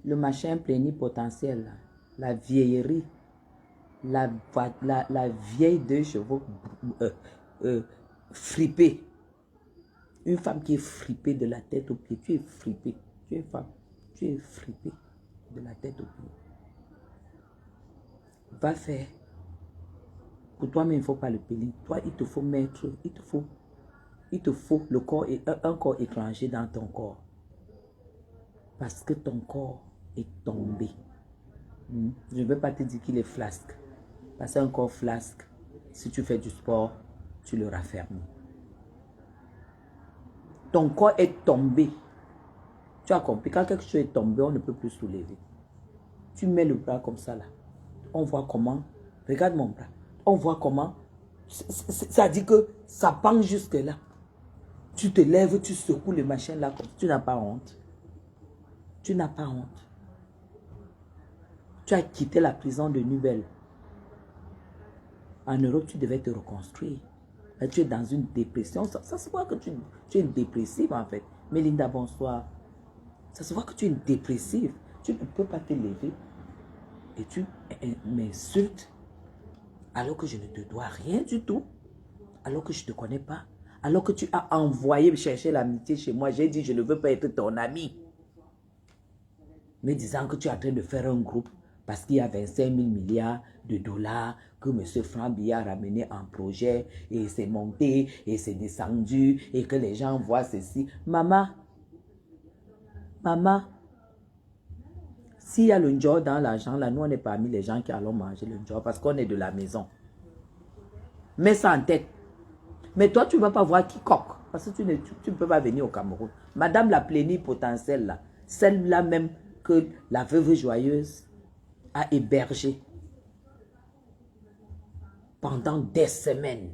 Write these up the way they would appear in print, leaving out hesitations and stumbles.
le machin plénipotentiel, là, la vieillerie, la vieille 2 chevaux fripée. Une femme qui est fripée de la tête aux pieds. Tu es fripée. Tu es femme. Tu es fripée de la tête aux pieds. Va faire. Pour toi-même, il ne faut pas le peeling. Toi, il te faut mettre, il te faut le corps, un corps étranger dans ton corps. Parce que ton corps est tombé. Je ne veux pas te dire qu'il est flasque. Parce qu'un corps flasque, si tu fais du sport, tu le raffermis. Ton corps est tombé. Tu as compris, quand quelque chose est tombé, on ne peut plus soulever. Tu mets le bras comme ça là. On voit comment. Regarde mon bras. On voit comment. Ça dit que ça pend jusque là. Tu te lèves, tu secoues le machin là. Tu n'as pas honte. Tu n'as pas honte. Tu as quitté la prison de Nubel. En Europe, tu devais te reconstruire. Là, tu es dans une dépression. Ça se voit que tu es dépressive en fait. Mélinda, bonsoir. Ça se voit que tu es dépressive. Tu ne peux pas te lever. Et tu m'insultes. Alors que je ne te dois rien du tout. Alors que je ne te connais pas. Alors que tu as envoyé me chercher l'amitié chez moi. J'ai dit, je ne veux pas être ton ami. Me disant que tu es en train de faire un groupe. Parce qu'il y a 25 000 milliards de dollars que M. Franck Biya a ramené en projet. Et c'est monté. Et c'est descendu. Et que les gens voient ceci. Maman. Maman. S'il y a le njor dans l'argent, là, nous, on est parmi les gens qui allons manger le njor parce qu'on est de la maison. Mets ça en tête. Mais toi, tu ne vas pas voir quiconque parce que tu ne peux pas venir au Cameroun. Madame la plénipotentielle, là, celle-là même que la veuve joyeuse a hébergée pendant des semaines.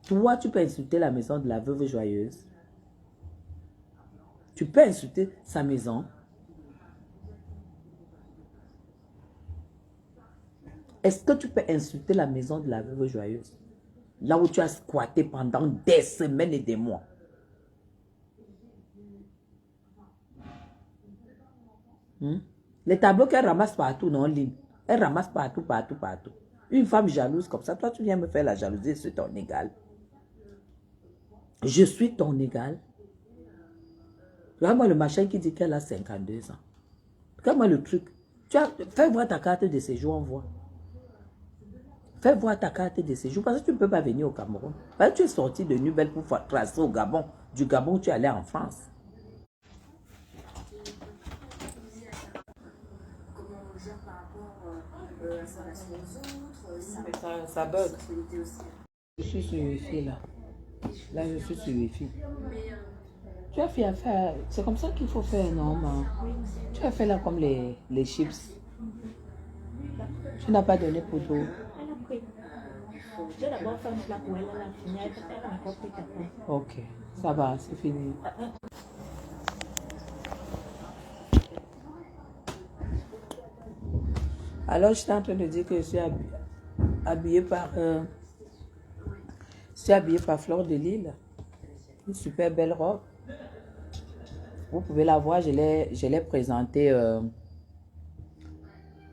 Toi, tu peux insulter la maison de la veuve joyeuse. Tu peux insulter sa maison. Est-ce que tu peux insulter la maison de la veuve joyeuse? Là où tu as squatté pendant des semaines et des mois. Les tableaux qu'elle ramasse partout en ligne. Elle ramasse partout, partout, partout. Une femme jalouse comme ça. Toi, tu viens me faire la jalousie sur ton égal. Je suis ton égal. Regarde-moi le machin qui dit qu'elle a 52 ans. Regarde-moi le truc. Fais voir ta carte de séjour, on voit. Fais voir ta carte de séjour parce que tu ne peux pas venir au Cameroun. Parce que tu es sorti de Nubel pour tracer au Gabon. Du Gabon, tu es allé en France. Ça bug. Je suis sur Wi-Fi là. Là, je suis sur Wi-Fi. Tu as fait affaire. C'est comme ça qu'il faut faire, non, maman? Tu as fait là comme les chips. Tu n'as pas donné pour d'eau. J'ai d'abord fait un plat pour elle, elle a fini, elle a encore pris ta peine. Ok, ça va, c'est fini. Alors, je suis en train de dire que je suis habillée par Fleur de Lille. Une super belle robe. Vous pouvez la voir, je l'ai présentée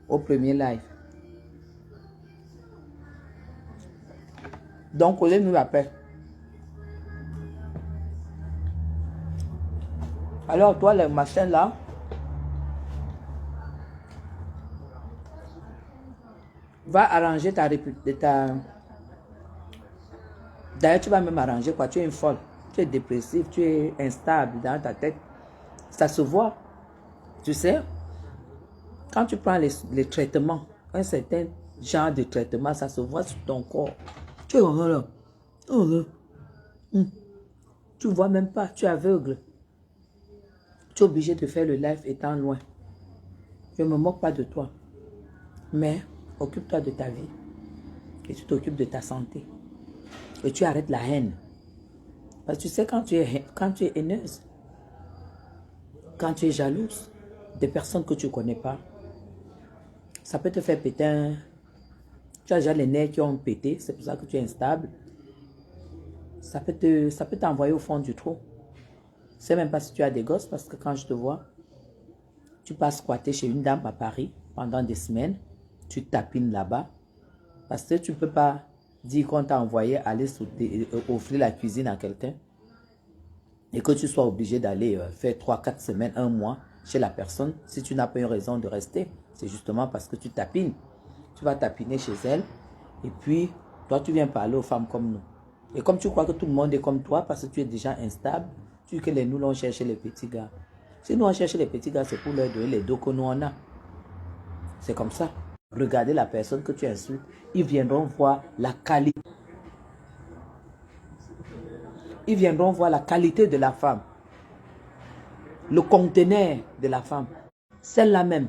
au premier live. Donc, on nous l'appelle. Alors, toi, le machin là, va arranger ta réputation. D'ailleurs, tu vas même arranger quoi? Tu es une folle. Tu es dépressive, tu es instable dans ta tête. Ça se voit. Tu sais, quand tu prends les traitements, un certain genre de traitement, ça se voit sur ton corps. Tu es là. Tu ne vois même pas, tu es aveugle. Tu es obligé de faire le live étant loin. Je ne me moque pas de toi. Mais occupe-toi de ta vie. Et tu t'occupes de ta santé. Et tu arrêtes la haine. Parce que tu sais, quand tu es haineuse, quand tu es jalouse des personnes que tu ne connais pas, ça peut te faire péter un... Tu as déjà les nerfs qui ont pété, c'est pour ça que tu es instable. Ça peut t'envoyer au fond du trou. Je ne sais même pas si tu as des gosses parce que quand je te vois, tu passes squatter chez une dame à Paris pendant des semaines. Tu tapines là-bas. Parce que tu ne peux pas dire qu'on t'a envoyé aller offrir la cuisine à quelqu'un et que tu sois obligé d'aller faire 3-4 semaines, un mois chez la personne. Si tu n'as pas une raison de rester, c'est justement parce que tu tapines. Tu vas tapiner chez elle et puis toi, tu viens parler aux femmes comme nous. Et comme tu crois que tout le monde est comme toi parce que tu es déjà instable, tu dis que nous, on cherche les petits gars. Si nous, on cherche les petits gars, c'est pour leur donner les dos que nous, on a. C'est comme ça. Regardez la personne que tu insultes. Ils viendront voir la qualité. Ils viendront voir la qualité de la femme. Le conteneur de la femme. Celle-là même.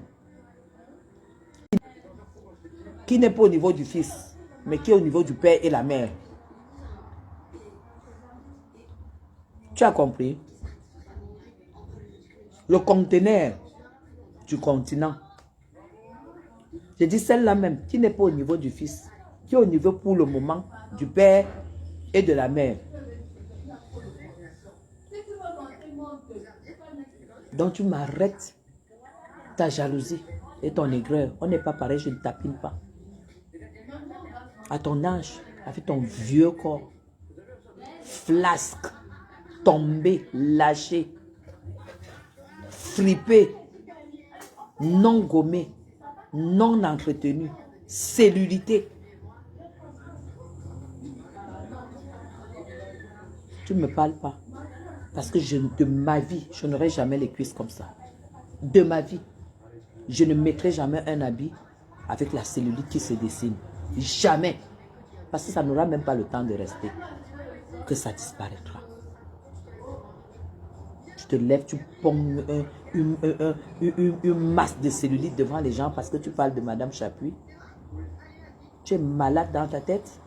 Qui n'est pas au niveau du fils, mais qui est au niveau du père et la mère. Tu as compris? Le conteneur du continent. Je dis celle-là même, qui n'est pas au niveau du fils, qui est au niveau pour le moment du père et de la mère. Donc tu m'arrêtes ta jalousie et ton aigreur. On n'est pas pareil, je ne tapine pas. À ton âge, avec ton vieux corps, flasque, tombé, lâché, fripé, non gommé, non entretenu, cellulité. Tu ne me parles pas. Parce que de ma vie, je n'aurai jamais les cuisses comme ça. De ma vie, je ne mettrai jamais un habit avec la cellulite qui se dessine. Jamais. Parce que ça n'aura même pas le temps de rester. Que ça disparaîtra. Tu te lèves, tu ponds une masse de cellulite devant les gens parce que tu parles de Madame Chapuis. Tu es malade dans ta tête.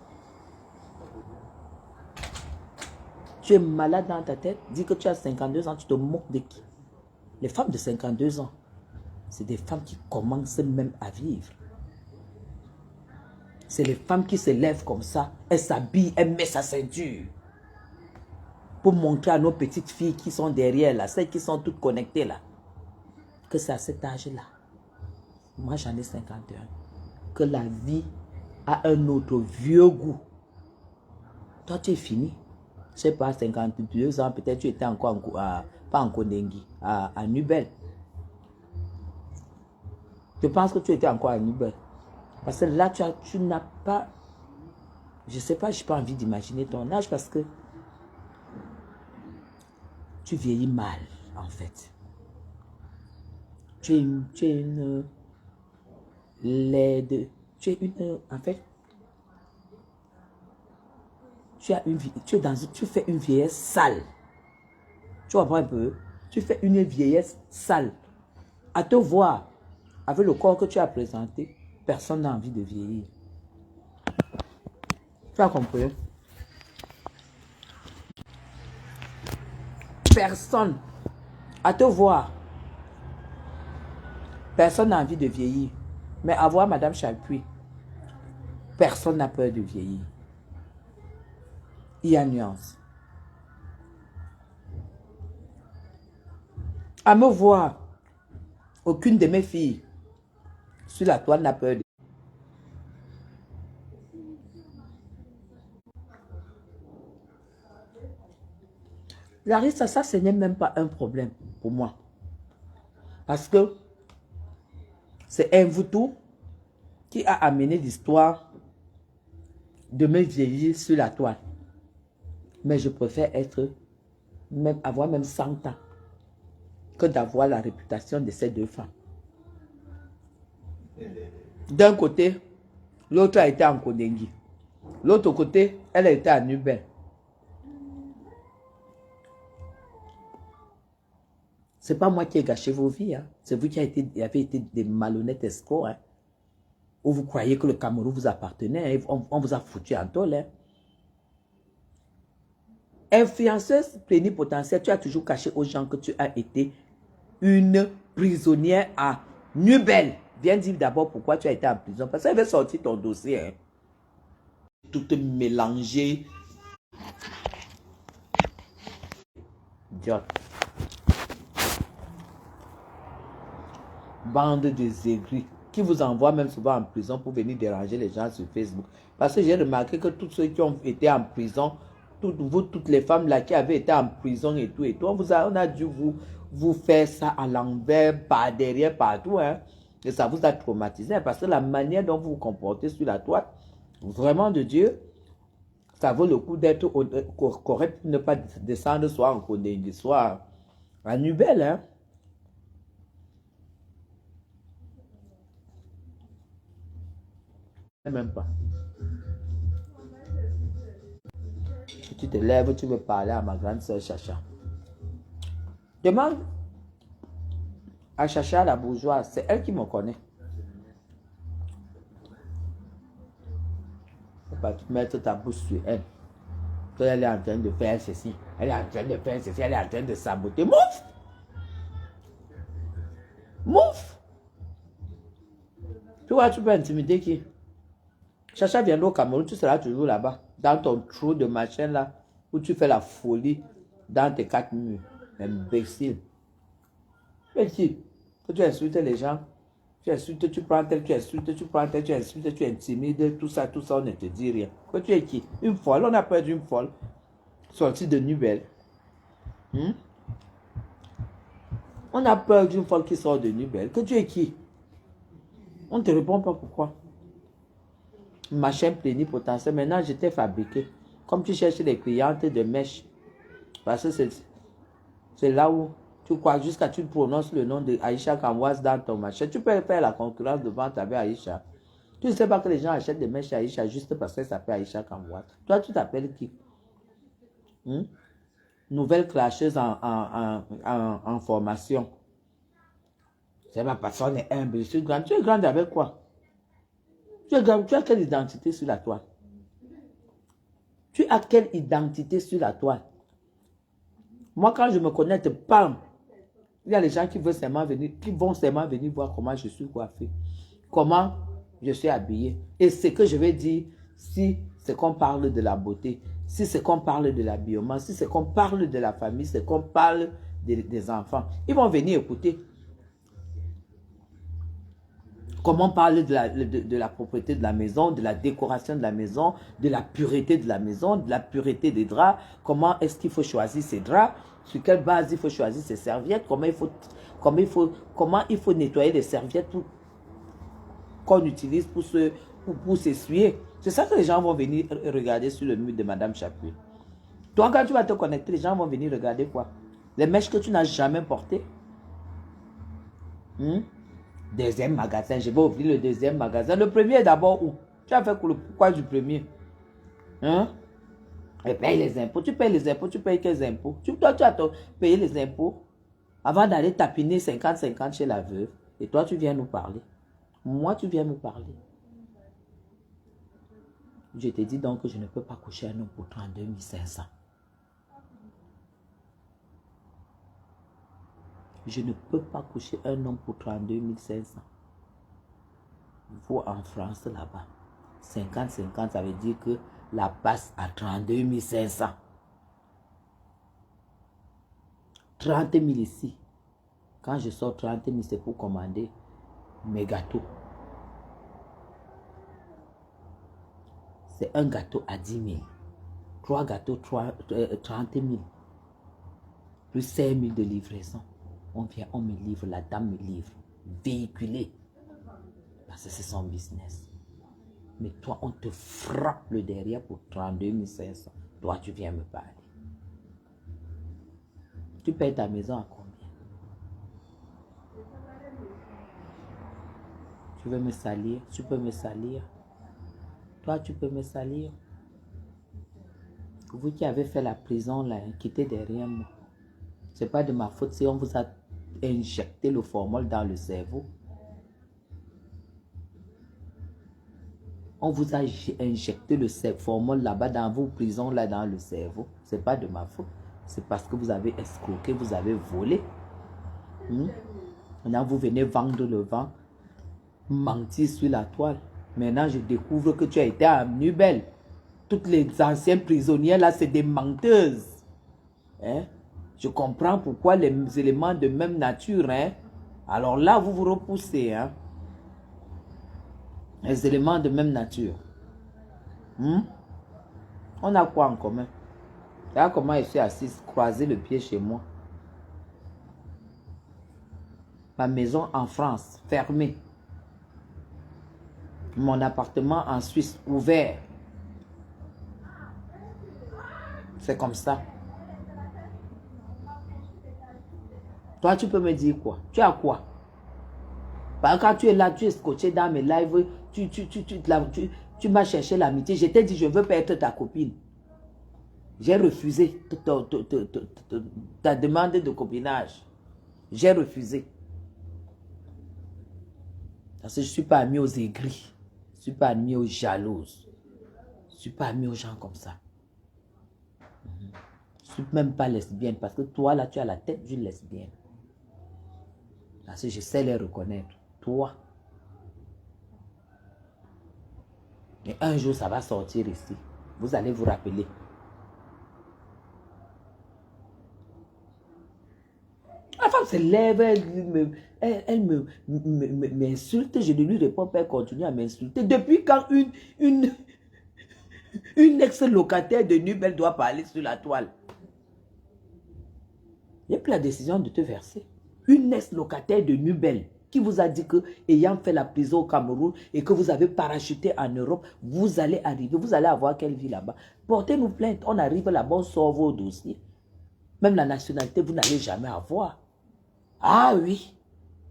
Tu es malade dans ta tête. Dis que tu as 52 ans, tu te moques de qui? Les femmes de 52 ans, c'est des femmes qui commencent même à vivre. C'est les femmes qui se lèvent comme ça. Elles s'habillent, elles mettent sa ceinture. Pour montrer à nos petites filles qui sont derrière là, celles qui sont toutes connectées là, que c'est à cet âge-là. Moi j'en ai 51. Que la vie a un autre vieux goût. Toi tu es fini. Je sais pas, 52 ans, peut-être tu étais encore pas en Kondengi, à Nubel. Je pense que tu étais encore à Nubel. Parce que là, tu n'as pas... Je sais pas, je n'ai pas envie d'imaginer ton âge parce que tu vieillis mal, en fait. Tu es une laide. Tu es une... En fait, tu fais une vieillesse sale. Tu comprends un peu? Tu fais une vieillesse sale. À te voir, avec le corps que tu as présenté, personne n'a envie de vieillir. Tu as compris? Personne. À te voir, personne n'a envie de vieillir. Mais à voir Madame Chapuis, personne n'a peur de vieillir. Il y a nuance. À me voir, aucune de mes filles sur la toile n'a peur de... Larissa, ça, ce n'est même pas un problème pour moi. Parce que c'est un Mvutu qui a amené l'histoire de me vieillir sur la toile. Mais je préfère avoir même 100 ans que d'avoir la réputation de ces deux femmes. D'un côté, l'autre a été en Kondengi. L'autre côté, elle a été à Nubel. Ce n'est pas moi qui ai gâché vos vies. Hein. C'est vous qui avez été des malhonnêtes escrocs. Hein. Où vous croyez que le Cameroun vous appartenait. Hein. On vous a foutu en tôle. Hein. Influenceuse plénipotentielle, tu as toujours caché aux gens que tu as été une prisonnière à Nubel. Viens dire d'abord pourquoi tu as été en prison. Parce qu'elle avait sorti ton dossier. Hein. Tout mélangé. Idiote. Bande de aigris qui vous envoient même souvent en prison pour venir déranger les gens sur Facebook. Parce que j'ai remarqué que tous ceux qui ont été en prison, toutes les femmes là qui avaient été en prison et tout, on a dû vous faire ça à l'envers, par derrière, partout. Hein. Et ça vous a traumatisé parce que la manière dont vous vous comportez sur la toile, vraiment de Dieu, ça vaut le coup d'être correct pour ne pas descendre soit en Condé, soit à Nubel. Hein. Même pas. Tu te lèves, tu veux parler à ma grande soeur Chacha. Demande à Chacha la bourgeoise, c'est elle qui me connaît. Tu ne vas pas mettre ta bouche sur elle. Elle est en train de faire ceci, elle est en train de faire ceci, elle est en train de saboter. Mouf! Mouf! Tu vois, tu peux intimider qui? Chacha viendra au Cameroun, tu seras toujours là-bas, dans ton trou de machin là, où tu fais la folie dans tes 4 murs. Imbécile. Petit, que tu insultes les gens, tu insultes, tu prends tel, tu insultes, tu prends tel, tu insultes, tu intimides, tout ça, on ne te dit rien. Que tu es qui? Une folle, on a perdu une folle, sortie de Nubel. On a peur d'une folle qui sort de Nubel. Que tu es qui? On ne te répond pas pourquoi. Machin plénipotentiel. Maintenant, je t'ai fabriqué. Comme tu cherches les clientes de mèche. Parce que c'est là où tu crois jusqu'à tu prononces le nom de Aïcha Kamwaz dans ton machin. Tu peux faire la concurrence de vente avec Aïcha. Tu ne sais pas que les gens achètent des mèches chez Aïcha juste parce qu'elle s'appelle Aïcha Kamwaz. Toi, tu t'appelles qui? Nouvelle clasheuse en formation. C'est ma personne est humble. Je suis grande. Tu es grande avec quoi? Tu as quelle identité sur la toile? Tu as quelle identité sur la toile? Moi, quand je me connecte, bam! Il y a les gens qui vont seulement venir voir comment je suis coiffée. Comment je suis habillée. Et ce que je vais dire, si c'est qu'on parle de la beauté, si c'est qu'on parle de l'habillement, si c'est qu'on parle de la famille, si c'est qu'on parle des enfants, ils vont venir écouter. Comment parler de la propriété de la maison, de la décoration de la maison, de la pureté de la maison, de la pureté des draps. Comment est-ce qu'il faut choisir ses draps? Sur quelle base il faut choisir ses serviettes? Comment il faut nettoyer les serviettes qu'on utilise pour s'essuyer? C'est ça que les gens vont venir regarder sur le mur de Madame Chapuis. Toi, quand tu vas te connecter, les gens vont venir regarder quoi? Les mèches que tu n'as jamais portées. Deuxième magasin, je vais ouvrir le deuxième magasin. Le premier est d'abord où? Tu as fait quoi du premier? Et paye les impôts. Tu payes les impôts, tu payes quels impôts? Toi, tu as payé les impôts avant d'aller tapiner 50-50 chez la veuve. Et toi, tu viens nous parler. Moi, tu viens me parler. Je te dis donc que je ne peux pas coucher un homme pour 32 500. Je ne peux pas coucher un homme pour 32 500. Il faut en France là-bas. 50-50, ça veut dire que la passe à 32 500. 30 000 ici. Quand je sors 30 000, c'est pour commander mes gâteaux. C'est un gâteau à 10 000. 3 gâteaux, 30 000. Plus 5 000 de livraison. On vient, on me livre, la dame me livre. Véhiculé. Parce que c'est son business. Mais toi, on te frappe le derrière pour 32 500. Toi, tu viens me parler. Tu payes ta maison à combien? Tu veux me salir? Tu peux me salir? Toi, tu peux me salir? Vous qui avez fait la prison, là, quittez derrière moi. Ce n'est pas de ma faute si on vous a injecté le formol dans le cerveau. On vous a injecté le formol là-bas dans vos prisons, là dans le cerveau. Ce n'est pas de ma faute. C'est parce que vous avez escroqué, vous avez volé. Maintenant, vous venez vendre le vent, mentir sur la toile. Maintenant, je découvre que tu as été à Nubel. Toutes les anciennes prisonnières là, c'est des menteuses. Je comprends pourquoi les éléments de même nature, Alors là, vous vous repoussez. Hein? Les éléments de même nature. On a quoi en commun? Regarde comment je suis assise, croiser le pied chez moi. Ma maison en France, fermée. Mon appartement en Suisse, ouvert. C'est comme ça. Toi, tu peux me dire quoi? Tu as quoi? Parce que quand tu es là, tu es scotché dans mes lives, tu m'as cherché l'amitié. Je t'ai dit, je ne veux pas être ta copine. J'ai refusé ta demande de copinage. J'ai refusé. Parce que je ne suis pas amie aux aigris. Je ne suis pas amie aux jalouses. Je ne suis pas amie aux gens comme ça. Je ne suis même pas lesbienne. Parce que toi, là, tu as la tête d'une lesbienne. Parce que je sais les reconnaître. Toi. Et un jour, ça va sortir ici. Vous allez vous rappeler. La femme se lève, elle m'insulte, je ne lui réponds pas, elle continue à m'insulter. Depuis quand une ex-locataire de Nubel doit parler sur la toile? Il n'y a plus la décision de te verser. Une ex-locataire de Nubel qui vous a dit que, ayant fait la prison au Cameroun et que vous avez parachuté en Europe, vous allez arriver, vous allez avoir quelle vie là-bas? Portez-nous plainte, on arrive là-bas, on sort vos dossiers. Même la nationalité, vous n'allez jamais avoir. Ah oui,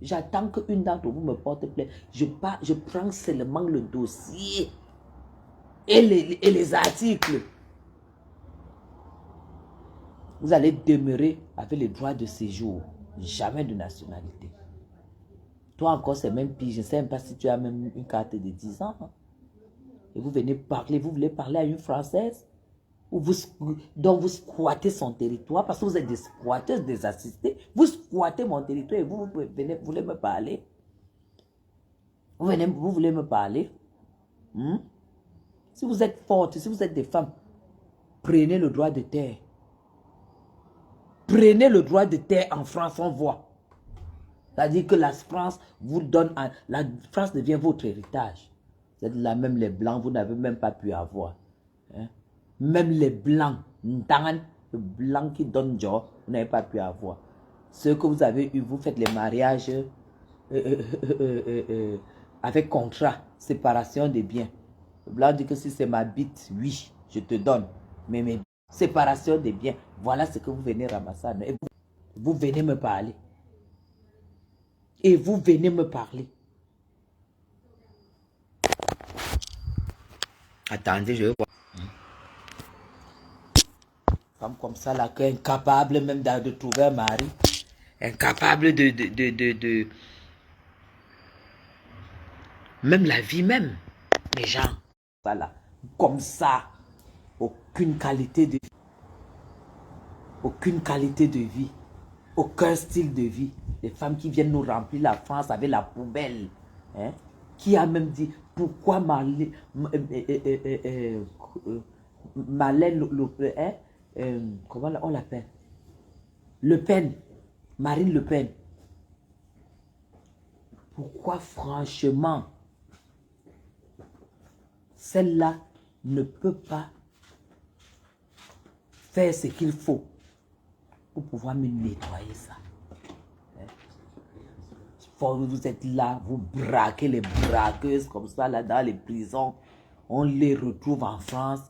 j'attends qu'une d'entre vous me porte plainte. Je prends seulement le dossier et les articles. Vous allez demeurer avec les droits de séjour. Jamais de nationalité. Toi encore, c'est même pire. Je ne sais même pas si tu as même une carte de 10 ans. Hein. Et vous venez parler, vous voulez parler à une Française dont vous squattez son territoire parce que vous êtes des squatteuses, des assistés. Vous squattez mon territoire et vous voulez me parler. Vous voulez me parler. Si vous êtes fortes, si vous êtes des femmes, prenez le droit de terre. Prenez le droit de terre en France, on voit. C'est-à-dire que la France vous donne, la France devient votre héritage. Vous êtes là, même les blancs, vous n'avez même pas pu avoir. Hein? Même les blancs, le blanc qui donne job, vous n'avez pas pu avoir. Ceux que vous avez eu, vous faites les mariages avec contrat, séparation des biens. Le blanc dit que si c'est ma bite, oui, je te donne. Mais mes séparation des biens, voilà ce que vous venez ramasser. Et vous venez me parler. Et vous venez me parler. Attendez, je vais voir. Femme comme ça, là, incapable même de trouver un mari. Incapable de... Même la vie même. Les gens, ça là, comme ça. Aucune qualité de vie. Aucune qualité de vie. Aucun style de vie. Les femmes qui viennent nous remplir la France avec la poubelle. Hein? Qui a même dit, pourquoi Marlène comment on l'appelle? Le Pen. Marine Le Pen. Pourquoi franchement, celle-là ne peut pas faire ce qu'il faut pour pouvoir me nettoyer ça. Vous êtes là, vous braquez les braqueuses comme ça, là, dans les prisons. On les retrouve en France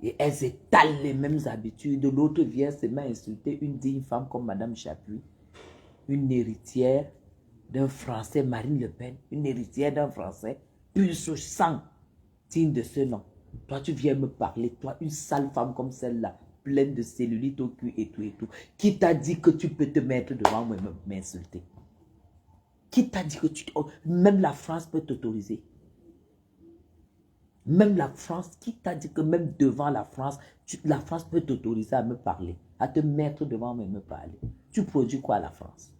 et elles étalent les mêmes habitudes. L'autre vient se met à insulter une digne femme comme Madame Chapuis, une héritière d'un Français, Marine Le Pen, une héritière d'un Français, pur sang, digne de ce nom. Toi, tu viens me parler, toi, une sale femme comme celle-là, pleine de cellulite au cul et tout et tout. Qui t'a dit que tu peux te mettre devant moi et m'insulter? Qui t'a dit que même la France peut t'autoriser? Même la France, qui t'a dit que même devant la France, la France peut t'autoriser à me parler, à te mettre devant moi et me parler? Tu produis quoi à la France?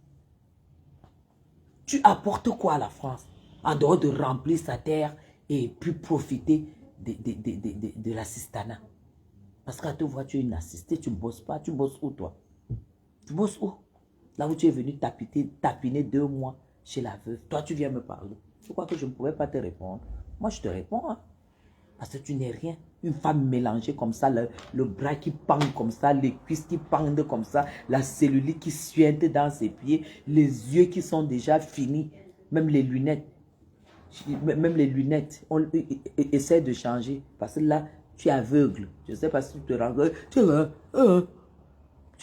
Tu apportes quoi à la France? En dehors de remplir sa terre et puis profiter de l'assistanat. Parce qu'à te voir, tu es une assistée, tu ne bosses pas. Tu bosses où, toi? Tu bosses où? Là où tu es venu tapiner 2 mois chez la veuve. Toi, tu viens me parler. Tu crois que je ne pouvais pas te répondre? Moi, je te réponds. Hein. Parce que tu n'es rien. Une femme mélangée comme ça, le bras qui pend comme ça, les cuisses qui pendent comme ça, la cellulite qui suinte dans ses pieds, les yeux qui sont déjà finis, même les lunettes. Même les lunettes, on essaie de changer. Parce que là, tu es aveugle. Je ne sais pas si tu te rends compte. Tu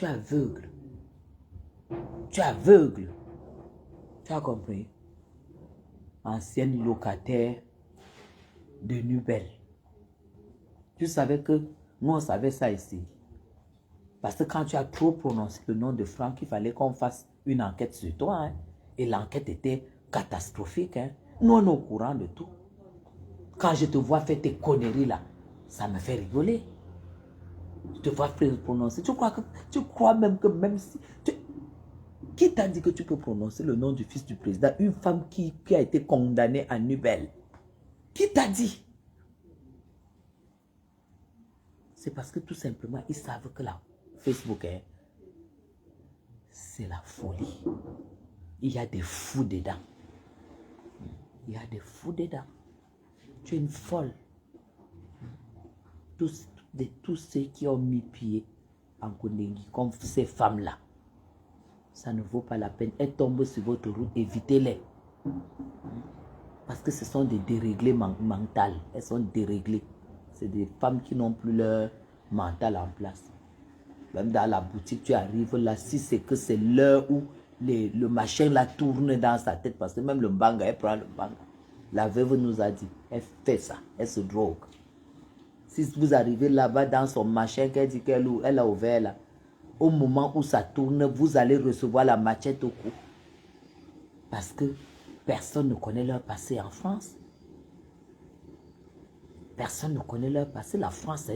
es aveugle. Tu es aveugle. Tu as compris? Ancienne locataire de Nubel. Tu savais que nous, on savait ça ici. Parce que quand tu as trop prononcé le nom de Franck, il fallait qu'on fasse une enquête sur toi. Hein? Et l'enquête était catastrophique. Hein? Nous, on est au courant de tout. Quand je te vois faire tes conneries là, ça me fait rigoler. Je te vois prononcer. Tu crois même que même si... Qui t'a dit que tu peux prononcer le nom du fils du président? Une femme qui a été condamnée à Nubel. Qui t'a dit? C'est parce que tout simplement, ils savent que là, Facebook, hein, c'est la folie. Il y a des fous dedans. Il y a des fous dedans. Tu es une folle. Tous ceux qui ont mis pied en Kondengui, comme ces femmes-là, ça ne vaut pas la peine. Elles tombent sur votre route, évitez-les. Parce que ce sont des déréglés mentales. Elles sont déréglées. C'est des femmes qui n'ont plus leur mental en place. Même dans la boutique, tu arrives là, si c'est que c'est l'heure où le machin là tourne dans sa tête, parce que même le banga, elle prend le banga. La veuve nous a dit, elle fait ça, elle se drogue. Si vous arrivez là-bas dans son machin qu'elle dit qu'elle a ouvert là, au moment où ça tourne, vous allez recevoir la machette au cou. Parce que personne ne connaît leur passé en France. Personne ne connaît leur passé. La France,